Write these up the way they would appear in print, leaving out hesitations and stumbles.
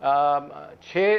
$6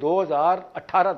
2018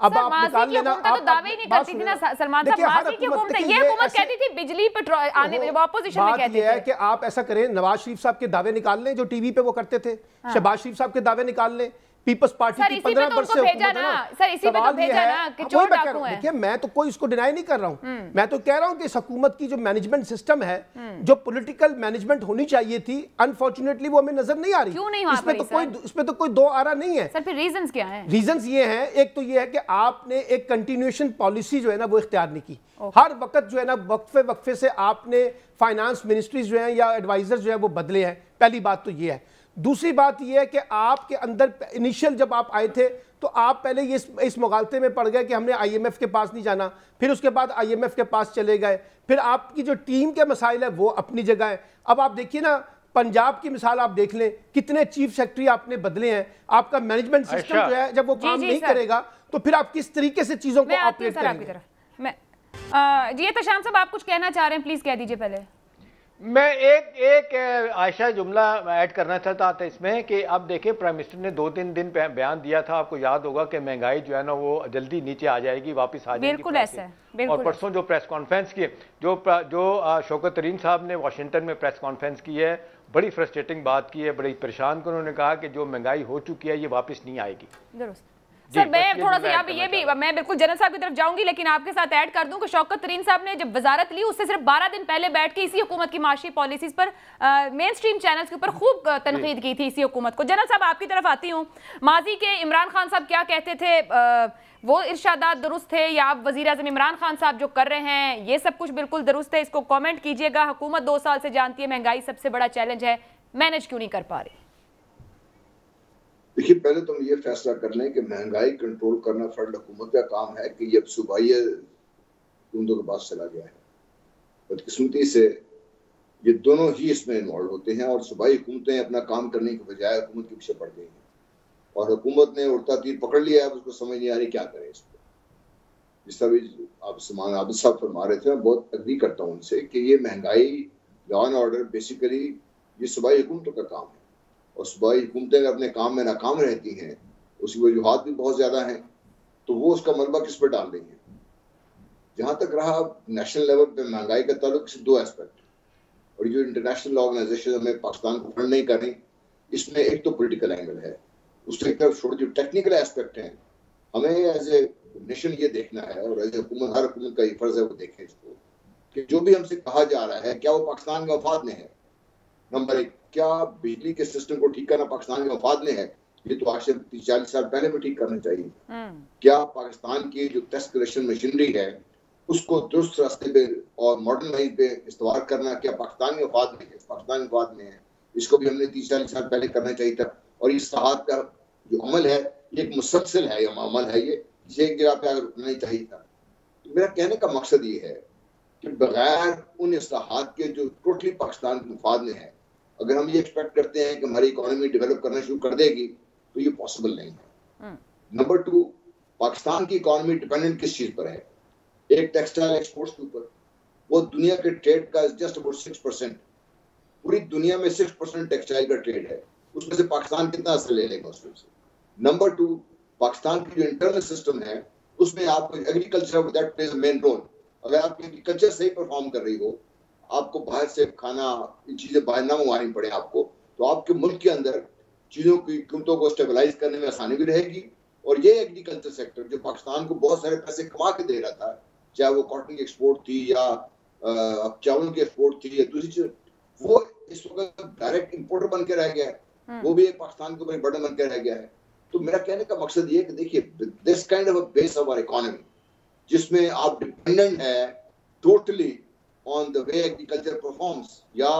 اب آپ نکال لینا. تو دعوے ہی نہیں کرتی تھی نا سلمان صاحب, ماضی کی حکومت, یہ حکومت کہتی تھی بجلی پر آنے میں, اپوزیشن میں کہتی تھی. بات یہ ہے کہ آپ ایسا کریں, نواز شریف صاحب کے دعوے نکال لیں جو ٹی وی پہ وہ کرتے تھے, شہباز شریف صاحب کے دعوے نکال لیں, پیپلز پارٹی کی 15 برس سے حکومت ہے نا. سر اسی پہ تو بھیجا نا کہ چور ڈاکو ہیں. دیکھیں میں تو کوئی اس کو ڈینائی نہیں کر رہا ہوں, میں تو کہہ رہا ہوں کہ اس حکومت کی جو مینجمنٹ سسٹم ہے, جو پولیٹیکل مینجمنٹ ہونی چاہیے تھی, انفارچونیٹلی وہ ہمیں نظر نہیں آ رہی. کیوں نہیں وہاں پر اس میں تو کوئی دو آرا نہیں ہے. سر پھر ریزنز کیا ہیں؟ ریزنز یہ ہیں, ایک تو یہ ہے کہ آپ نے ایک کنٹینیوشن پالیسی جو ہے نا وہ اختیار نہیں کی. ہر وقت جو ہے نا وقفے سے آپ نے فائنانس منسٹریز جو ہیں یا ایڈوائزر جو ہے وہ بدلے ہیں. پہلی بات تو یہ ہے. دوسری بات یہ ہے کہ آپ کے اندر انیشیل جب آپ آئے تھے تو آپ پہلے اس مغالطے میں پڑ گئے کہ ہم نے آئی ایم ایف کے پاس نہیں جانا, پھر اس کے بعد آئی ایم ایف کے پاس چلے گئے, پھر آپ کی جو ٹیم کے مسائل ہیں وہ اپنی جگہ ہیں. اب آپ دیکھیے نا پنجاب کی مثال آپ دیکھ لیں, کتنے چیف سیکرٹری آپ نے بدلے ہیں. آپ کا مینجمنٹ سسٹم جو ہے جب وہ کام نہیں کرے گا تو پھر آپ کس طریقے سے چیزوں کو آپریٹ کریں گے. جی تشام صاحب آپ کچھ کہنا چاہ رہے ہیں, پلیز کہہ دیجئے پہلے. میں ایک عائشہ جملہ ایڈ کرنا چاہتا تھا اس میں کہ اب دیکھیں پرائم منسٹر نے 2-3 دن بیان دیا تھا, آپ کو یاد ہوگا کہ مہنگائی جو ہے نا وہ جلدی نیچے آ جائے گی, واپس آ جائے گی. بالکل ایسا ہے. اور پرسوں جو پریس کانفرنس کی, جو شوکت ترین صاحب نے واشنگٹن میں پریس کانفرنس کی ہے, بڑی فرسٹریٹنگ بات کی ہے, بڑی پریشان کر انہوں نے کہا کہ جو مہنگائی ہو چکی ہے یہ واپس نہیں آئے گی. درست. سر میں تھوڑا سا یہاں پہ یہ بھی, میں بالکل جنرل صاحب کی طرف جاؤں گی, لیکن آپ کے ساتھ ایڈ کر دوں کہ شوکت ترین صاحب نے جب وزارت لی اس سے صرف 12 دن پہلے بیٹھ کے اسی حکومت کی معاشی پالیسیز پر مین سٹریم چینلز کے اوپر خوب تنقید کی تھی اسی حکومت کو. جنرل صاحب آپ کی طرف آتی ہوں, ماضی کے عمران خان صاحب کیا کہتے تھے, وہ ارشادات درست تھے, یا آپ وزیر اعظم عمران خان صاحب جو کر رہے ہیں یہ سب کچھ بالکل درست ہے؟ اس کو کامنٹ کیجئے گا. حکومت 2 سال سے جانتی ہے مہنگائی سب سے بڑا چیلنج ہے, مینج کیوں نہیں کر پا رہی؟ دیکھیے پہلے تو ہم یہ فیصلہ کر لیں کہ مہنگائی کنٹرول کرنا فرد حکومت کا کام ہے کہ یہ اب صوبائی حکومتوں کے پاس چلا گیا ہے. بدقسمتی سے یہ دونوں ہی اس میں انوالو ہوتے ہیں, اور صوبائی حکومتیں اپنا کام کرنے کے بجائے حکومت کے پیچھے پڑ گئی ہیں, اور حکومت نے اڑتا تیر پکڑ لیا ہے, اب اس کو سمجھ نہیں آ رہی کیا کرے اس کو. جس طرح بھی آپ سلمان عابد صاحب فرما رہے تھے, میں بہت اگری کرتا ہوں ان سے کہ یہ مہنگائی, لا اینڈ آرڈر بیسیکلی یہ صوبائی حکومتوں کا کام ہے, اور صوبائی حکومتیں اگر اپنے کام میں ناکام رہتی ہیں, اس کی وجوہات بھی بہت زیادہ ہیں, تو وہ اس کا ملبہ کس پہ ڈال رہی ہیں. جہاں تک رہا نیشنل لیول پہ مہنگائی کا تعلق, سے 2 ایسپیکٹ, اور جو انٹرنیشنل آرگنائزیشن ہمیں پاکستان کو فنڈ نہیں کر رہی, اس میں ایک تو پولیٹیکل اینگل ہے, اس سے ایک طرف چھوڑ جو ٹیکنیکل ایسپیکٹ ہیں, ہمیں ایز اے نیشن یہ دیکھنا ہے, اور ایز اے حکومت, ہر حکومت کا یہ فرض ہے وہ دیکھیں اس کو, کہ جو بھی ہم سے کہا جا رہا ہے کیا وہ پاکستان کے مفاد میں ہے. نمبر 1, کیا بجلی کے سسٹم کو ٹھیک کرنا پاکستان کے مفاد میں ہے؟ یہ تو آج سے 30-40 سال پہلے میں ٹھیک کرنا چاہیے. کیا پاکستان کی جو ٹیسٹ کلیکشن مشینری ہے اس کو درست راستے پہ اور ماڈرن لائن پہ استوار کرنا کیا پاکستان کے مفاد میں ہے؟ پاکستان کے مفاد میں ہے. اس کو بھی ہم نے 30-40 سال پہلے کرنا چاہیے تھا. اور اس اصلاحات کا جو عمل ہے یہ ایک مسلسل ہے, یہ عمل ہے, یہ اسے ایک جگہ پہ رکنا نہیں چاہیے تھا. تو میرا کہنے کا مقصد یہ ہے کہ بغیر ان اصلاحات کے جو ٹوٹلی پاکستان کے مفاد میں ہے, اگر ہم یہ ایکسپیکٹ کرتے ہیں کہ ہماری اکانومی ڈیولپ کرنا شروع کر دے گی تو یہ پاسبل نہیں ہے. نمبر 2, پاکستان کی اکانومی ڈیپینڈنٹ کس چیز پر ہے؟ ایک ٹیکسٹائل ایکسپورٹس کے اوپر. وہ دنیا کے ٹریڈ کا جسٹ اباؤٹ 6%, پوری دنیا میں 6% ٹیکسٹائل کا ٹریڈ ہے, اس میں سے پاکستان کتنا اثر لے لے گا اس میں سے. نمبر 2, پاکستان کی جو انٹرنل سسٹم ہے اس میں آپ کو agriculture that plays a main role. اگر آپ کی ایگریکلچر صحیح پرفارم کر رہی ہو, آپ کو باہر سے کھانا چیزیں باہر نہ منگوانی پڑے آپ کو, تو آپ کے ملک کے اندر چیزوں کی قیمتوں کو اسٹیبلائز کرنے میں آسانی بھی رہے گی. اور یہ ایگریکلچر سیکٹر جو پاکستان کو بہت سارے پیسے کما کے دے رہا تھا, چاہے وہ کاٹن کی ایکسپورٹ تھی یا چاول کی ایکسپورٹ تھی یا دوسری چیز, وہ اس وقت ڈائریکٹ امپورٹر بن کے رہ گیا ہے, وہ بھی ایک پاکستان کے اوپر برڈن بن کے رہ گیا ہے. تو میرا کہنے کا مقصد یہ ہے کہ دیکھیے this kind of a base of our economy, جس میں آپ ڈیپینڈنٹ ہے totally on the way agriculture performs, یا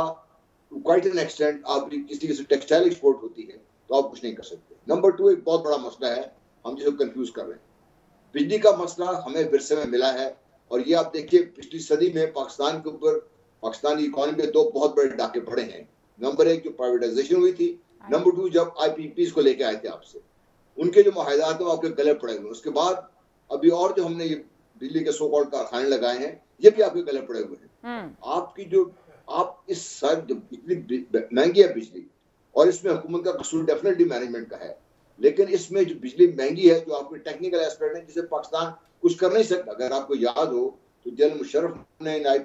to quite an extent آپ کسی سے ٹیکسٹائل ایکسپورٹ ہوتی ہے تو آپ کچھ نہیں کر سکتے. نمبر 2, ایک بہت بڑا مسئلہ ہے, ہم جسے کنفیوز کر رہے ہیں, بجلی کا مسئلہ ہمیں ورثے میں ملا ہے. اور یہ آپ دیکھیے پچھلی صدی میں پاکستان کے اوپر, پاکستانی اکانومی میں 2 بہت بڑے ڈاکے پڑے ہیں. نمبر 1 جو پرائیویٹائزیشن ہوئی تھی, نمبر 2 جب IPPs کو لے کے آئے تھے آپ سے, ان کے جو معاہدات ہیں وہ آپ کے گلے پڑے ہوئے. اس کے بعد ابھی اور جو ہم نے یہ بجلی کے سو کالڈ کارخانے لگائے ہیں یہ بھی آپ کے گلے پڑے ہوئے ہیں. آپ کی جو آپ اس سال جو اتنی مہنگی ہے بجلی, اور اس میں حکومت کا قصور ڈیفینیٹلی مینجمنٹ کا ہے. لیکن اس میں جو بجلی مہنگی ہے، جو آپ کی ٹیکنیکل ایسپیکٹ ہے جسے پاکستان کچھ کر نہیں سکتا. اگر آپ کو یاد ہو تو جنرل مشرف نے آئی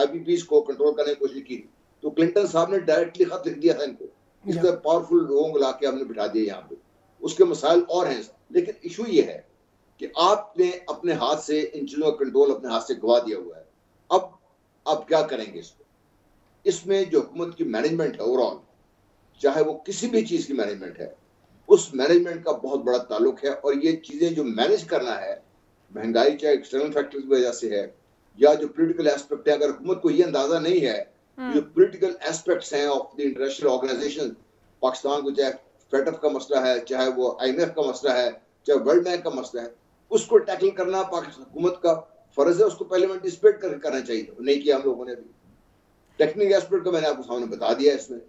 پی پیز کو کنٹرول کرنے کی کوشش کی تو کلنٹن صاحب نے ڈائریکٹلی خط لکھ دیا تھا ان کو. اس طرح پاورفل لوگوں کو لا کے ہم نے بٹھا دیا یہاں پہ. اس کے مسائل اور ہیں، لیکن ایشو یہ ہے کہ آپ نے اپنے ہاتھ سے ان چیزوں کا کنٹرول اپنے ہاتھ سے گوا دیا ہوا ہے. اب کیا کریں گے اس کو؟ اس میں جو حکومت کی مینجمنٹ ہے اوور آل، چاہے وہ کسی بھی چیز کی مینجمنٹ ہے، اس مینجمنٹ کا بہت بڑا تعلق ہے. اور یہ چیزیں جو مینج کرنا ہے، مہنگائی چاہے ایکسٹرنل فیکٹرز کی وجہ سے ہے یا جو پولیٹیکل ایسپیکٹ ہے، اگر حکومت کو یہ اندازہ نہیں ہے جو پولیٹیکل ایسپیکٹس ہیں of the international organisation, Pakistan کو چاہے فیڈ کا مسئلہ ہے، چاہے وہ IMF کا مسئلہ ہے، چاہے ورلڈ بینک کا مسئلہ ہے، اس کو ٹیکل کرنا پاکستان حکومت کا فرض ہے. اس کو پہلے انٹیسپیٹ کر کے کرنا چاہیے، نہیں کیا ہم لوگوں نے. ابھی ٹیکنیکل ایسپیکٹ کا میں نے آپ کو سامنے بتا دیا اس میں.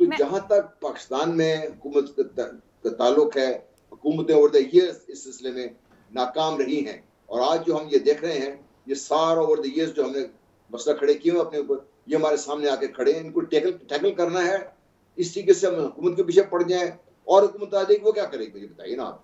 تو جہاں تک پاکستان میں حکومت کا تعلق ہے، حکومتیں اوور دا ایئرز اس سلسلے میں ناکام رہی ہیں. اور آج جو ہم یہ دیکھ رہے ہیں، یہ سارا اوور دا ایئرز جو ہم نے مسئلہ کھڑے کیے ہیں اپنے اوپر، یہ ہمارے سامنے آ کے کھڑے ہیں. ان کو ٹیکل کرنا ہے. اس طریقے سے ہم حکومت کے پیچھے پڑ جائیں اور حکومت آ جائے گی، وہ کیا کرے گی؟ بتائیے نا آپ،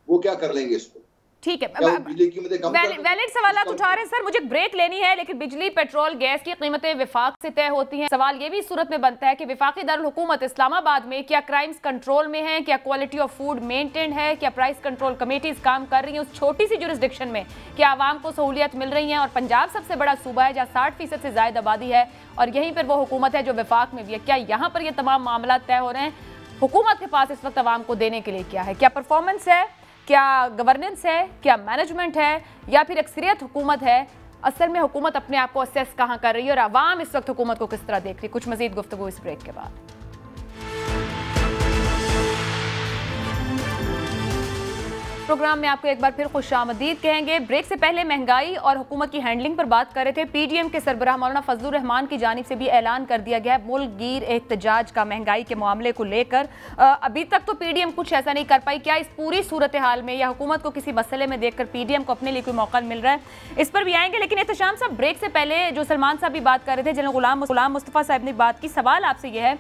وہ کیا کر لیں گے اس کو؟ ٹھیک ہے، ویلڈ سوالات اٹھا رہے ہیں سر. مجھے بریک لینی ہے، لیکن بجلی، پیٹرول، گیس کی قیمتیں وفاق سے طے ہوتی ہیں. سوال یہ بھی صورت میں بنتا ہے کہ وفاقی دارالحکومت اسلام آباد میں کیا کرائمز کنٹرول میں ہیں، کیا کوالٹی آف فوڈ مینٹینڈ ہے، کیا پرائس کنٹرول کمیٹیز کام کر رہی ہیں اس چھوٹی سی جورسڈکشن میں، کیا عوام کو سہولیت مل رہی ہیں؟ اور پنجاب سب سے بڑا صوبہ ہے جہاں 60% سے زائد آبادی ہے، اور یہیں پر وہ حکومت ہے جو وفاق میں بھی ہے. کیا یہاں پر یہ تمام معاملات طے ہو رہے ہیں؟ حکومت کے پاس اس وقت عوام کو دینے کے لیے کیا ہے؟ کیا پرفارمنس ہے، کیا گورننس ہے، کیا مینجمنٹ ہے، یا پھر اکثریت حکومت ہے؟ اصل میں حکومت اپنے آپ کو اسیس کہاں کر رہی ہے، اور عوام اس وقت حکومت کو کس طرح دیکھ رہی ہے؟ کچھ مزید گفتگو اس بریک کے بعد. پروگرام میں آپ کو ایک بار پھر خوش آمدید کہیں گے. بریک سے پہلے مہنگائی اور حکومت کی ہینڈلنگ پر بات کر رہے تھے. پی ڈی ایم کے سربراہ مولانا فضل الرحمان کی جانب سے بھی اعلان کر دیا گیا ہے ملک گیر احتجاج کا مہنگائی کے معاملے کو لے کر. ابھی تک تو پی ڈی ایم کچھ ایسا نہیں کر پائی. کیا اس پوری صورتحال میں یا حکومت کو کسی مسئلے میں دیکھ کر پی ڈی ایم کو اپنے لیے کوئی موقع مل رہا ہے؟ اس پر بھی آئیں گے. لیکن احتشام صاحب، بریک سے پہلے جو سلمان صاحب بھی بات کر رہے تھے، جنرل غلام مصطفیٰ صاحب نے بات کی. سوال آپ سے یہ ہے،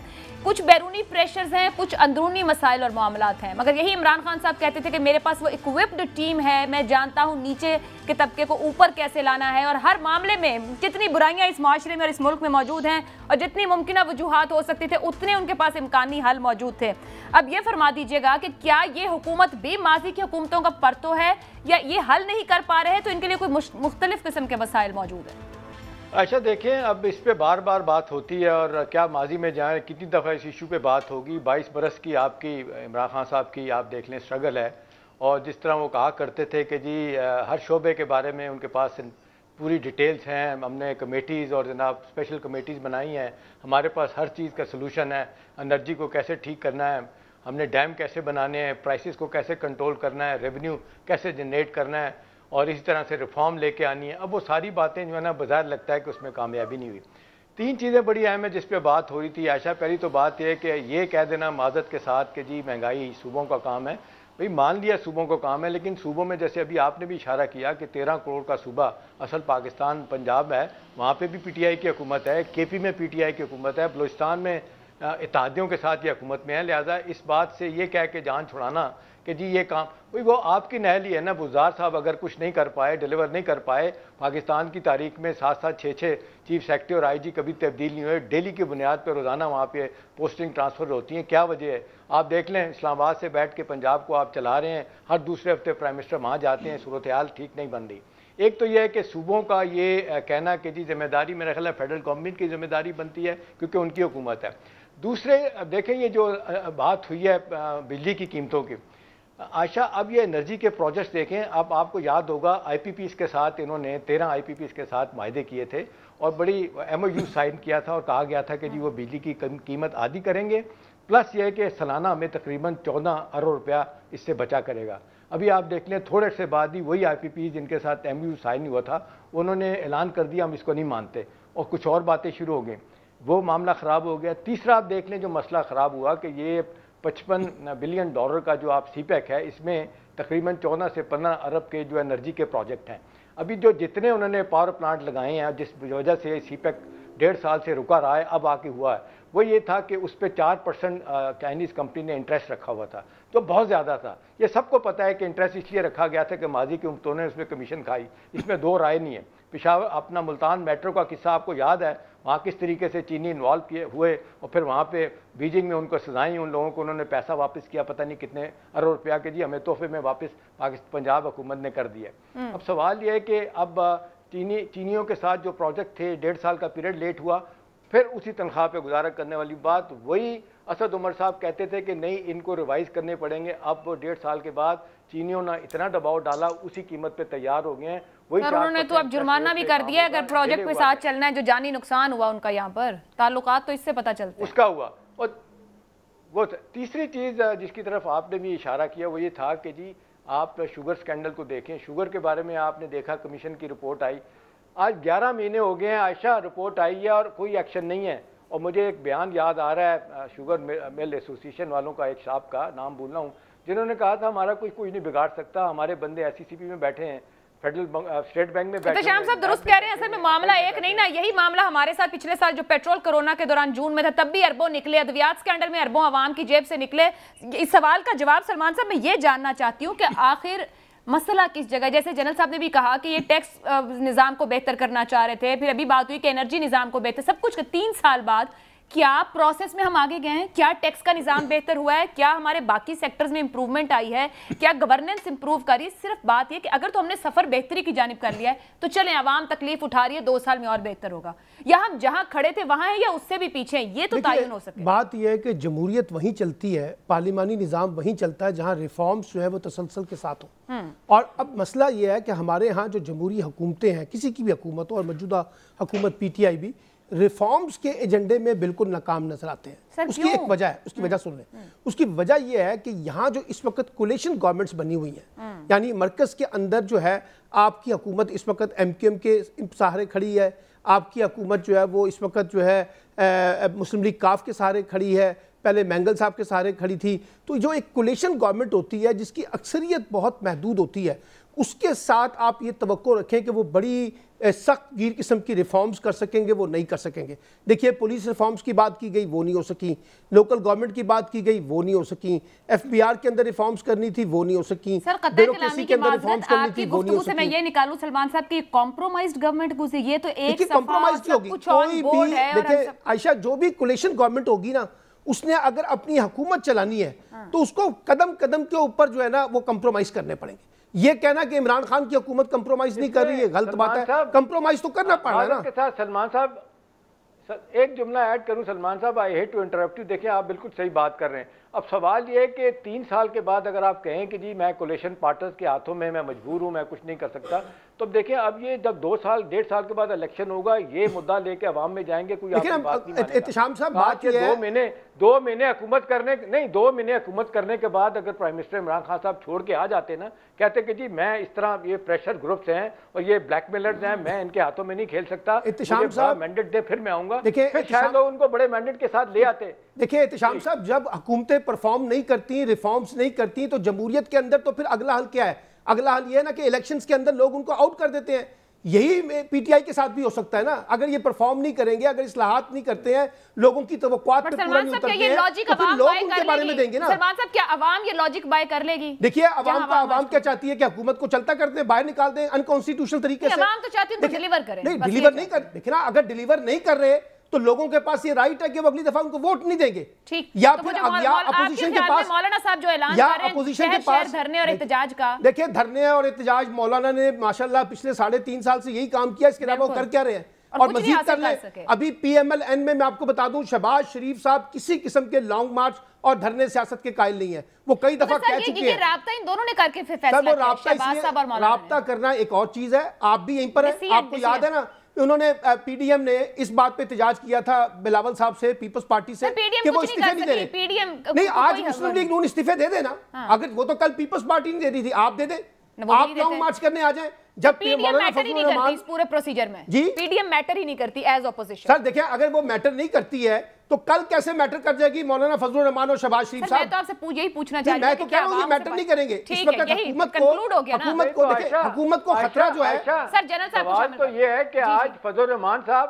کچھ بیرونی پریشرز ہیں، کچھ اندرونی مسائل اور معاملات ہیں، مگر یہی عمران خان صاحب کہتے تھے کہ میرے پاس وہ اکوپڈ ٹیم ہے، میں جانتا ہوں نیچے کے طبقے کو اوپر کیسے لانا ہے، اور ہر معاملے میں جتنی برائیاں اس معاشرے میں اور اس ملک میں موجود ہیں اور جتنی ممکنہ وجوہات ہو سکتی تھے، اتنے ان کے پاس امکانی حل موجود تھے. اب یہ فرما دیجئے گا کہ کیا یہ حکومت بھی ماضی کی حکومتوں کا پرتو ہے، یا یہ حل نہیں کر پا رہے تو ان کے لیے کوئی مختلف قسم کے مسائل موجود ہیں؟ اچھا دیکھیں، اب اس پہ بار بار بات ہوتی ہے، اور کیا ماضی میں جائیں کتنی دفعہ اس ایشو پہ بات ہوگی. 22 برس کی آپ کی عمران خان صاحب کی آپ دیکھ لیں اسٹرگل ہے، اور جس طرح وہ کہا کرتے تھے کہ جی ہر شعبے کے بارے میں ان کے پاس پوری ڈیٹیلز ہیں، ہم نے کمیٹیز اور جناب اسپیشل کمیٹیز بنائی ہیں، ہمارے پاس ہر چیز کا سلوشن ہے، انرجی کو کیسے ٹھیک کرنا ہے، ہم نے ڈیم کیسے بنانے ہیں، پرائسز کو کیسے کنٹرول کرنا ہے، ریونیو کیسے جنریٹ کرنا ہے، اور اسی طرح سے ریفارم لے کے آنی ہے. اب وہ ساری باتیں جو ہے نا بظاہر لگتا ہے کہ اس میں کامیابی نہیں ہوئی. 3 چیزیں بڑی اہم ہیں جس پہ بات ہو رہی تھی. عائشہ، پہلی تو بات یہ ہے کہ یہ کہہ دینا معذرت کے ساتھ کہ جی مہنگائی صوبوں کا کام ہے. بھئی مان لیا صوبوں کا کام ہے، لیکن صوبوں میں جیسے ابھی آپ نے بھی اشارہ کیا کہ 13 کروڑ کا صوبہ اصل پاکستان پنجاب ہے، وہاں پہ بھی پی ٹی آئی کی حکومت ہے، کے پی میں پی ٹی آئی کی حکومت ہے، بلوچستان میں اتحادیوں کے ساتھ یہ حکومت میں ہے. لہٰذا اس بات سے یہ کہہ کے جان چھڑانا کہ جی یہ کام وہ آپ کی نہل ہی ہے نا. بزدار صاحب اگر کچھ نہیں کر پائے، ڈیلیور نہیں کر پائے، پاکستان کی تاریخ میں 7 6 چیف سیکرٹری اور آئی جی کبھی تبدیل نہیں ہوئے، ڈیلی کی بنیاد پہ روزانہ وہاں پہ پوسٹنگ ٹرانسفر ہوتی ہیں. کیا وجہ ہے؟ آپ دیکھ لیں، اسلام آباد سے بیٹھ کے پنجاب کو آپ چلا رہے ہیں، ہر دوسرے ہفتے پرائم منسٹر وہاں جاتے ہیں. صورتحال ٹھیک نہیں بن رہی. ایک تو یہ ہے کہ صوبوں کا یہ کہنا کہ جی ذمہ داری میرا خیال ہے فیڈرل گورنمنٹ کی ذمہ داری بنتی ہے کیونکہ ان کی حکومت ہے. دوسرے دیکھیں یہ جو بات ہوئی ہے بجلی کی قیمتوں کی، عائشہ اب یہ انرجی کے پروجیکٹس دیکھیں. اب آپ کو یاد ہوگا آئی پی پیز کے ساتھ انہوں نے 13 آئی پی پیز کے ساتھ معاہدے کیے تھے اور بڑی ایم او یو سائن کیا تھا، اور کہا گیا تھا کہ جی وہ بجلی کی قیمت آدھی کریں گے، پلس یہ ہے کہ سالانہ ہمیں تقریباً 14 ارب روپیہ اس سے بچا کرے گا. ابھی آپ دیکھ لیں تھوڑے سے بعد ہی وہی آئی پی پیز جن کے ساتھ ایم او یو سائن ہوا تھا انہوں نے اعلان کر دیا ہم اس کو نہیں مانتے، اور کچھ اور باتیں شروع ہو گئیں. وہ معاملہ خراب ہو گیا. تیسرا آپ دیکھ لیں جو مسئلہ خراب ہوا کہ یہ $55 بلین کا جو آپ سی پیک ہے، اس میں تقریباً 14 سے 15 ارب کے جو انرجی کے پروجیکٹ ہیں. ابھی جو جتنے انہوں نے پاور پلانٹ لگائے ہیں جس وجہ سے سی پیک 1.5 سال سے رکا رہا ہے، اب آ کے ہوا ہے، وہ یہ تھا کہ اس پہ 4% چائنیز کمپنی نے انٹرسٹ رکھا ہوا تھا جو بہت زیادہ تھا. یہ سب کو پتہ ہے کہ انٹرسٹ اس لیے رکھا گیا تھا کہ ماضی کی حکومتوں نے اس میں کمیشن کھائی, اس میں دو رائے نہیں ہے. پشاور اپنا ملتان میٹرو کا قصہ آپ کو یاد ہے, وہاں کس طریقے سے چینی انوالو کیے ہوئے اور پھر وہاں پہ بیجنگ میں ان کو سزائیں, ان لوگوں کو انہوں نے پیسہ واپس کیا پتہ نہیں کتنے ارب روپیہ کے, جی ہمیں تحفے میں واپس پنجاب حکومت نے کر دیا. اب سوال یہ ہے کہ اب چینیوں کے ساتھ جو پروجیکٹ تھے 1.5 سال کا پیریڈ لیٹ ہوا, پھر اسی تنخواہ پہ گزارا کرنے والی بات, وہی اسد عمر صاحب کہتے تھے کہ نہیں ان کو ریوائز کرنے پڑیں گے. اب 1.5 سال کے بعد چینیوں نے اتنا دباؤ ڈالا, اسی قیمت پہ تیار ہو گئے ہیں. وہی سر انہوں نے تو اب جرمانہ بھی کر دیا اگر پروجیکٹ کے ساتھ چلنا ہے, جو جانی نقصان ہوا ان کا یہاں پر تعلقات تو اس سے پتہ چلتا ہے اس کا ہوا. اور وہ تیسری چیز جس کی طرف آپ نے بھی اشارہ کیا وہ یہ تھا کہ جی آپ شوگر سکینڈل کو دیکھیں. شوگر کے بارے میں آپ نے دیکھا کمیشن کی رپورٹ آئی, آج 11 مہینے ہو گئے ہیں عائشہ, رپورٹ آئی ہے اور کوئی ایکشن نہیں ہے. اور مجھے ایک بیان یاد آ رہا ہے شوگر مل ایسوسیشن والوں کا, ایک صاحب کا نام بھول رہا ہوں, جنہوں نے کہا تھا ہمارا کوئی نہیں بگاڑ سکتا, ہمارے بندے ایس سی سی پی میں بیٹھے ہیں, فیڈرل اسٹیٹ بینک میں بیٹھے ہیں. احتشام صاحب درست کہہ رہے ہیں, اصل میں معاملہ ایک نہیں نا, یہی معاملہ ہمارے ساتھ پچھلے سال جو پیٹرول کرونا کے دوران جون میں تھا تب بھی اربوں نکلے, ادویات اسکینڈل میں اربوں عوام کی جیب سے نکلے. اس سوال کا جواب سلمان صاحب میں یہ جاننا چاہتی ہوں کہ آخر مسئلہ کس جگہ, جیسے جنرل صاحب نے بھی کہا کہ یہ ٹیکس نظام کو بہتر کرنا چاہ رہے تھے, پھر ابھی بات ہوئی کہ انرجی نظام کو بہتر, سب کچھ 3 سال بعد کیا پروسیس میں ہم آگے گئے ہیں, کیا ٹیکس کا نظام بہتر ہوا ہے, کیا ہمارے باقی سیکٹرز میں امپروومنٹ آئی ہے, کیا گورننس امپروو کری؟ صرف بات یہ کہ اگر تو ہم نے سفر بہتری کی جانب کر لیا ہے تو چلیں عوام تکلیف اٹھا رہی ہے 2 سال میں اور بہتر ہوگا, یا ہم جہاں کھڑے تھے وہاں ہیں یا اس سے بھی پیچھے ہیں, یہ تو تعین ہو سکے. بات یہ ہے کہ جمہوریت وہیں چلتی ہے, پارلیمانی نظام وہیں چلتا ہے جہاں ریفارمز جو ہے وہ تسلسل کے ساتھ ہوں. اور اب مسئلہ یہ ہے کہ ہمارے ہاں جو جمہوری حکومتیں ہیں, کسی کی بھی حکومت ہو, اور موجودہ حکومت پی ٹی آئی بھی, ریفارمز کے ایجنڈے میں بالکل ناکام نظر آتے ہیں. اس کی ایک وجہ ہے, اس کی وجہ سن لیں. اس کی وجہ یہ ہے کہ یہاں جو اس وقت کولیشن گورنمنٹس بنی ہوئی ہیں, یعنی مرکز کے اندر جو ہے آپ کی حکومت اس وقت ایم کیو ایم کے سہارے کھڑی ہے, آپ کی حکومت جو ہے وہ اس وقت جو ہے مسلم لیگ کاف کے سہارے کھڑی ہے, پہلے مینگل صاحب کے سہارے کھڑی تھی. تو جو ایک کولیشن گورنمنٹ ہوتی ہے جس کی اکثریت بہت محدود ہوتی ہے, اس کے ساتھ آپ یہ توقع رکھیں کہ وہ بڑی سخت گیر قسم کی ریفارمز کر سکیں گے, وہ نہیں کر سکیں گے. دیکھیے پولیس ریفارمز کی بات کی گئی, وہ نہیں ہو سکیں. لوکل گورنمنٹ کی بات کی گئی, وہ نہیں ہو سکیں. ایف بی آر کے اندر ریفارمز کرنی تھی, وہ نہیں ہو سکیں. بیوروکریسی کے اندر ریفارمز کرنی تھی, وہ نہیں ہو سکیں. میں یہ نکالوں سلمان صاحب کی کمپرومائزڈ گورنمنٹ گزری, یہ تو ایک کمپرومائز کی ہوگی. کوئی بھی دیکھیں عائشہ, جو بھی کولیشن گورنمنٹ ہوگی نا, اس نے اگر اپنی حکومت چلانی ہے تو اس کو قدم قدم کے اوپر جو ہے نا وہ کمپرومائز کرنے پڑیں گے. یہ کہنا کہ عمران خان کی حکومت کمپرومائز نہیں کر رہی ہے غلط بات ہے, کمپرومائز تو کرنا پڑا ہے نا. سلمان صاحب ایک جملہ ایڈ کروں. سلمان صاحب I hate to interrupt you, دیکھیں آپ بالکل صحیح بات کر رہے ہیں. اب سوال یہ ہے کہ 3 سال کے بعد اگر آپ کہیں کہ جی میں کولیشن پارٹنرز کے ہاتھوں میں مجبور ہوں, میں کچھ نہیں کر سکتا, تو دیکھیں اب یہ جب 2 سال 1.5 سال کے بعد الیکشن ہوگا, یہ مدعا لے کے عوام میں جائیں گے, کوئی آپ کی بات نہیں مانے گا. احتشام صاحب بات یہ ہے 2 مہینے حکومت کرنے نہیں 2 مہینے حکومت کرنے کے بعد اگر پرائم منسٹر عمران خان صاحب چھوڑ کے آ جاتے نا, کہتے کہ جی میں اس طرح یہ پریشر گروپس ہیں اور یہ بلیک میلرز ہیں, میں ان کے ہاتھوں میں نہیں کھیل سکتا, احتشام صاحب مینڈیٹ دے پھر میں آؤں گا. پھر شاید وہ ان کو بڑے مینڈیٹ کے ساتھ لے آتے. دیکھیں احتشام صاحب, جب حکومتیں پرفارم نہیں کرتی, ریفارمز نہیں کرتی, تو جمہوریت کے اندر تو پھر اگلا حل کیا ہے؟ اگلا حل یہ ہے نا کہ الیکشنز کے اندر لوگ ان کو آؤٹ کر دیتے ہیں. یہی پی ٹی آئی کے ساتھ بھی ہو سکتا ہے نا, اگر یہ پرفارم نہیں کریں گے, اگر اصلاحات نہیں کرتے ہیں, لوگوں کی توقعات پہ پورا نہیں اترتے ہیں, تو پھر لوگ ان کے بارے میں دیں گے نا. سلمان صاحب کیا عوام یہ لاجک بائی کر لے گی؟ دیکھیے عوام کیا چاہتی ہے کہ حکومت کو چلتا کر دیں, باہر نکال دیں انکانسٹیٹیوشنل طریقے سے. عوام تو چاہتی ہے ڈیلیور کریں. نہیں ڈیلیور نہیں کر, دیکھیں نا اگر ڈیلیور نہیں کر رہے تو لوگوں کے پاس یہ رائٹ ہے کہ وہ اگلی دفعہ ان کو ووٹ نہیں دیں گے. یا پھر اپوزیشن کے پاس مولانا صاحب جو اعلان کر رہے ہیں اپوزیشن کے پاس دھرنے اور احتجاج کا, دیکھیں دھرنے اور احتجاج مولانا نے ماشاءاللہ پچھلے 3.5 سال سے یہی کام کیا, اس کے علاوہ وہ کر کیا رہے ہیں اور مزید کر لیں. ابھی پی ایم ایل این میں آپ کو بتا دوں, شہباز شریف صاحب کسی قسم کے لانگ مارچ اور دھرنے سیاست کے قائل نہیں ہیں. وہ کئی دفعہ کہہ چکے ہیں. رابطہ ان دونوں نے کر کے فیصلہ کیا, شہباز صاحب اور مولانا. رابطہ کرنا ایک اور چیز ہے, آپ بھی یہیں پر ہیں, آپ کو یاد ہے نا انہوں نے پی ڈی ایم نے اس بات پہ احتجاج کیا تھا بلاول صاحب سے, پیپلز پارٹی سے, کہ وہ استعفے نہیں دے رہے. نہیں آج مسلم لیگ نون استعفے دے دے نا, اگر وہ تو کل پیپلز پارٹی نہیں دے رہی تھی, آپ دے دیں, آپ لانگ مارچ کرنے آ جائیں. جب پی ڈی ایم میٹر ہی نہیں کرتی اس پورے پروسیجر میں, پی ڈی ایم میٹر ہی نہیں کرتی ایز اپوزیشن. سر دیکھیں اگر وہ میٹر نہیں کرتی ہے تو کل کیسے میٹر کر جائے گی مولانا فضل الرحمان اور شہباز شریف صاحب؟ میں تو آپ سے یہی پوچھنا چاہ رہی ہوں, میں تو کہہ رہا ہوں یہ میٹر نہیں کریں گے. اس وقت حکومت کو خطرہ جو ہے, سر جنرل صاحب سوال تو یہ ہے کہ آج فضل الرحمان صاحب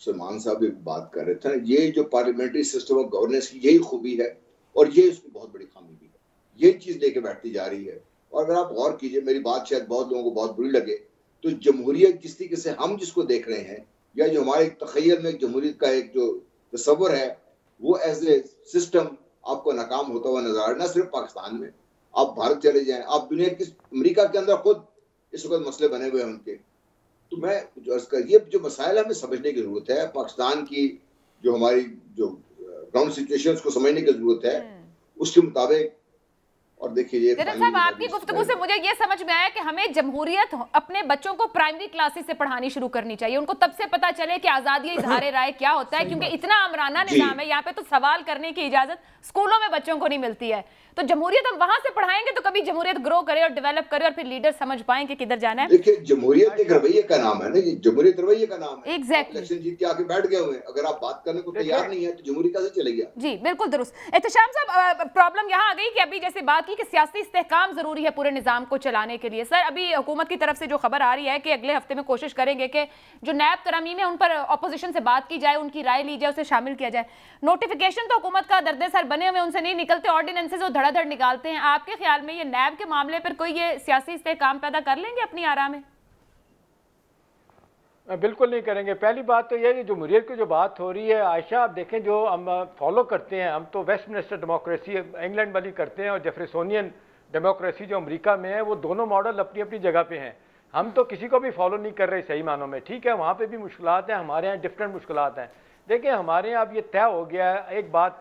سلمان صاحب بھی بات کر رہے تھے، یہ جو پارلیمنٹری سسٹم آف گورننس کی یہی خوبی ہے اور یہ اس کی بہت بڑی خامی بھی ہے، یہ چیز لے کے بیٹھتی جا رہی ہے. اور اگر آپ غور کیجئے، میری بات شاید بہت لوگوں کو بہت بری لگے، تو جمہوریت جس طریقے سے ہم جس کو دیکھ رہے ہیں، یا جو ہمارے تخیل میں جمہوریت کا ایک جو تصور ہے، وہ ایز اے سسٹم آپ کو ناکام ہوتا ہوا نظر آ رہا ہے. نہ صرف پاکستان میں، آپ بھارت چلے جائیں، آپ دنیا کی امریکہ کے اندر خود اس وقت مسئلے بنے ہوئے ہیں ان کے. تو میں یہ جو مسائل ہمیں سمجھنے کی ضرورت ہے، پاکستان کی جو ہماری جو گراؤنڈ سچویشن کو سمجھنے کی ضرورت ہے، اس کے مطابق. اور دیکھیے یہ جنرل صاحب، آپ کی گفتگو سے مجھے یہ سمجھ میں آیا کہ ہمیں جمہوریت اپنے بچوں کو پرائمری کلاسز سے پڑھانی شروع کرنی چاہیے، ان کو تب سے پتہ چلے کہ آزادی اظہار رائے کیا ہوتا ہے، کیونکہ اتنا آمرانہ نظام ہے یہاں پہ، تو سوال کرنے کی اجازت اسکولوں میں بچوں کو نہیں ملتی ہے. تو جمہوریت ہم وہاں سے پڑھائیں گے تو کبھی جمہوریت گرو کرے اور ڈیولپ کرے اور پھر لیڈر سمجھ پائیں کہ کدھر جانا ہے. دیکھیں، جمہوریت ایک رویے کا نام ہے نا، یہ جمہوریت رویے کا نام ہے. ایگزیکٹلی، الیکشن جیت کے آ کے بیٹھ گئے ہوئے ہیں، اگر آپ بات کرنے کو تیار نہیں ہے تو جمہوریت کیسے چلے گیا؟ جی بالکل درست. احتشام صاحب، پرابلم یہاں آ گئی کہ ابھی جیسے بات کی کہ سیاسی استحکام ضروری ہے پورے نظام کو چلانے کے لیے. سر، ابھی حکومت کی طرف سے جو خبر آ رہی ہے کہ اگلے ہفتے میں کوشش کریں گے کہ جو نیب ترامیم ہے ان پر اپوزیشن سے بات کی جائے، ان کی رائے لی جائے، اسے شامل کیا جائے. نوٹیفیکیشن تو حکومت کا دردے سر بنے ہوئے ان سے نہیں نکلتے، آرڈیننسز وہ دھڑا دھڑ نکالتے ہیں. آپ کے خیال میں یہ نیب کے معاملے پر کوئی یہ سیاسی استحکام پیدا کر لیں گے اپنی آرا میں؟ بالکل نہیں کریں گے. پہلی بات تو یہ کہ جمہوریت کی جو بات ہو رہی ہے عائشہ، آپ دیکھیں جو ہم فالو کرتے ہیں، ہم تو ویسٹ منسٹر ڈیموکریسی انگلینڈ والی کرتے ہیں اور جیفرسونین ڈیموکریسی جو امریکہ میں ہے، وہ دونوں ماڈل اپنی اپنی جگہ پہ ہیں. ہم تو کسی کو بھی فالو نہیں کر رہے صحیح معنوں میں. ٹھیک ہے، وہاں پہ بھی مشکلات ہیں، ہمارے یہاں ڈفرینٹ مشکلات ہیں. دیکھیں، ہمارے یہاں اب یہ طے ہو گیا ہے، ایک بات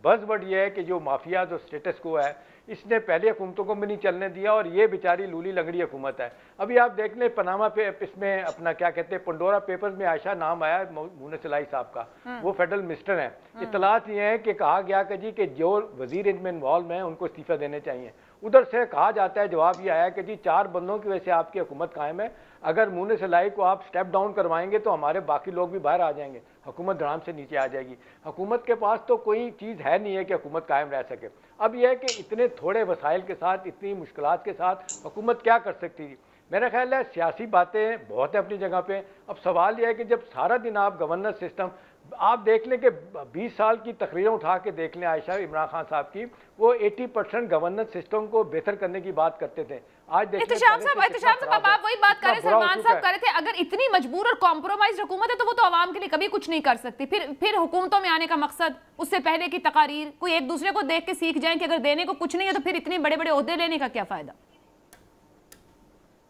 بز ورڈ یہ ہے کہ جو مافیا جو اسٹیٹس کو ہے، اس نے پہلے حکومتوں کو بھی نہیں چلنے دیا اور یہ بیچاری لولی لنگڑی حکومت ہے. ابھی آپ دیکھ لیں پناما پہ اس میں اپنا کیا کہتے ہیں پنڈورا پیپرز میں عائشہ نام آیا مونس الائی صاحب کا، وہ فیڈرل منسٹر ہیں. اطلاعات یہ ہیں کہ کہا گیا کہ جی کہ جو وزیر ان میں انوالو ہیں ان کو استعفیٰ دینے چاہیے. ادھر سے کہا جاتا ہے، جواب یہ آیا کہ جی 4 بندوں کی وجہ سے آپ کی حکومت قائم ہے، اگر مونس الائی کو آپ سٹیپ ڈاؤن کروائیں گے تو ہمارے باقی لوگ بھی باہر آ جائیں گے، حکومت دھڑام سے نیچے آ جائے گی. حکومت کے پاس تو کوئی چیز ہے نہیں ہے کہ حکومت قائم رہ سکے. اب یہ ہے کہ اتنے تھوڑے وسائل کے ساتھ، اتنی مشکلات کے ساتھ حکومت کیا کر سکتی تھی؟ میرا خیال ہے سیاسی باتیں بہت ہیں اپنی جگہ پہ. اب سوال یہ ہے کہ جب سارا دن آپ گورننس سسٹم، آپ دیکھ لیں کہ 20 سال کی تقریریں اٹھا کے دیکھ لیں عائشہ، عمران خان صاحب کی، وہ 80% گورننس سسٹم کو بہتر کرنے کی بات کرتے تھے. آج دیکھ احتشام صاحب آپ وہی بات کر رہے ہیں، سلمان صاحب کر رہے تھے، اگر اتنی مجبور اور کمپرومائز حکومت ہے تو وہ تو عوام کے لیے کبھی کچھ نہیں کر سکتی. پھر حکومتوں میں آنے کا مقصد، اس سے پہلے کی تقاریر کوئی ایک دوسرے کو دیکھ کے سیکھ جائیں کہ اگر دینے کو کچھ نہیں ہے تو پھر اتنے بڑے بڑے عہدے لینے کا کیا فائدہ؟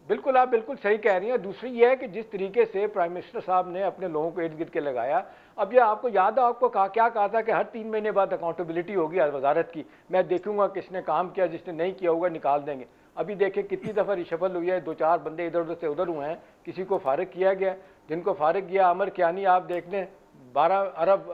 بالکل، آپ بالکل صحیح کہہ رہی ہیں. دوسری یہ ہے کہ جس طریقے سے پرائم منسٹر صاحب نے اپنے لوگوں کو ارد گرد کے لگایا، اب یہ آپ کو یاد ہے، آپ کو کیا کہا تھا کہ ہر 3 مہینے بعد اکاؤنٹیبلٹی ہوگی وزارت کی، میں دیکھوں گا کس نے کام کیا، جس نے نہیں کیا ہوگا نکال دیں گے. ابھی دیکھیں کتنی دفعہ ریشفل ہوئی ہے، 2-4 بندے ادھر ادھر سے ادھر ہوئے ہیں، کسی کو فارغ کیا گیا. جن کو فارغ کیا، عمر کیانی آپ دیکھ لیں، 12 ارب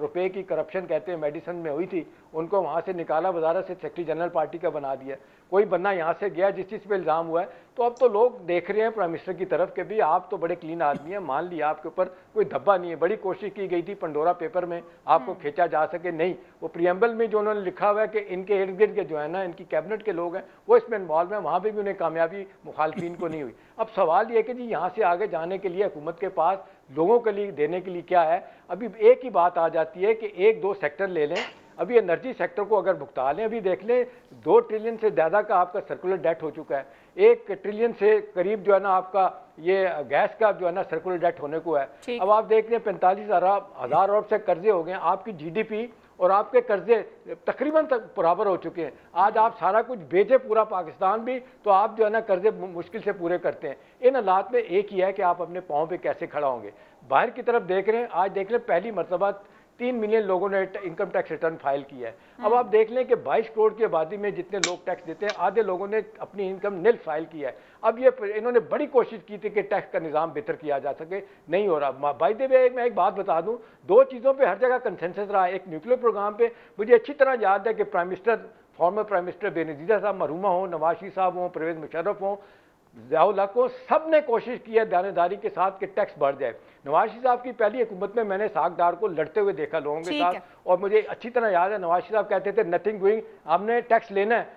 روپے کی کرپشن کہتے ہیں میڈیسن میں ہوئی تھی، ان کو وہاں سے نکالا، وزارت سے سیکرٹری جنرل پارٹی کا بنا دیا. کوئی بندہ یہاں سے گیا جس چیز پہ الزام ہوا ہے. تو اب تو لوگ دیکھ رہے ہیں پرائم منسٹر کی طرف کہ بھی آپ تو بڑے کلین آدمی ہیں، مان لیا آپ کے اوپر کوئی دھبا نہیں ہے. بڑی کوشش کی گئی تھی پنڈورا پیپر میں آپ کو کھینچا جا سکے، نہیں. وہ پریمبل میں جو انہوں نے لکھا ہوا ہے کہ ان کے ارد گرد کے جو ہے نا، ان کی کیبنٹ کے لوگ ہیں وہ اس میں انوالو ہیں، وہاں پہ بھی انہیں کامیابی مخالفین کو نہیں ہوئی. اب سوال یہ کہ جی یہاں سے آگے جانے کے لیے حکومت کے پاس لوگوں کے لیے دینے کے لیے کیا ہے؟ ابھی ایک ہی بات آ جاتی ہے کہ 1-2 سیکٹر لے لیں. ابھی انرجی سیکٹر کو اگر بھگتا لیں، ابھی دیکھ لیں 2 ٹریلین سے زیادہ کا آپ کا سرکولر ڈیٹ ہو چکا ہے. 1 ٹریلین سے قریب جو ہے نا آپ کا یہ گیس کا جو ہے نا سرکولر ڈیٹ ہونے کو ہے. اب آپ دیکھ لیں 45,000 ارب سے قرضے ہو گئے ہیں. آپ کی جی ڈی پی اور آپ کے قرضے تقریباً برابر ہو چکے ہیں. آج آپ سارا کچھ بیچے پورا پاکستان بھی تو آپ جو ہے نا قرضے مشکل سے پورے کرتے ہیں. ان حالات میں ایک ہی ہے کہ آپ اپنے پاؤں پہ کیسے کھڑا ہوں گے. باہر کی طرف دیکھ رہے ہیں، آج دیکھ لیں پہلی مرتبہ 3 ملین لوگوں نے انکم ٹیکس ریٹرن فائل کیا ہے. اب آپ دیکھ لیں کہ 22 کروڑ کی آبادی میں جتنے لوگ ٹیکس دیتے ہیں، آدھے لوگوں نے اپنی انکم نل فائل کیا ہے. اب یہ انہوں نے بڑی کوشش کی تھی کہ ٹیکس کا نظام بہتر کیا جا سکے، نہیں ہو رہا. بائی دی وے میں ایک بات بتا دوں، 2 چیزوں پہ ہر جگہ کنسنسس رہا ہے. ایک نیوکلیر پروگرام پہ مجھے اچھی طرح یاد ہے کہ فارمر پرائم منسٹر بے نظیر صاحب مرحومہ ہوں، نواز شریف صاحب ہوں، پرویز مشرف ہوں، ضیاء الحق کو، سب نے کوشش کی ہے دیانتداری کے ساتھ کہ ٹیکس بڑھ جائے. نواز شریف صاحب کی پہلی حکومت میں میں نے ساکھ ڈار کو لڑتے ہوئے دیکھا لوگوں کے ساتھ، اور مجھے اچھی طرح یاد ہے نواز شریف صاحب کہتے تھے نتھنگ ڈوئنگ، ہم نے ٹیکس لینا ہے.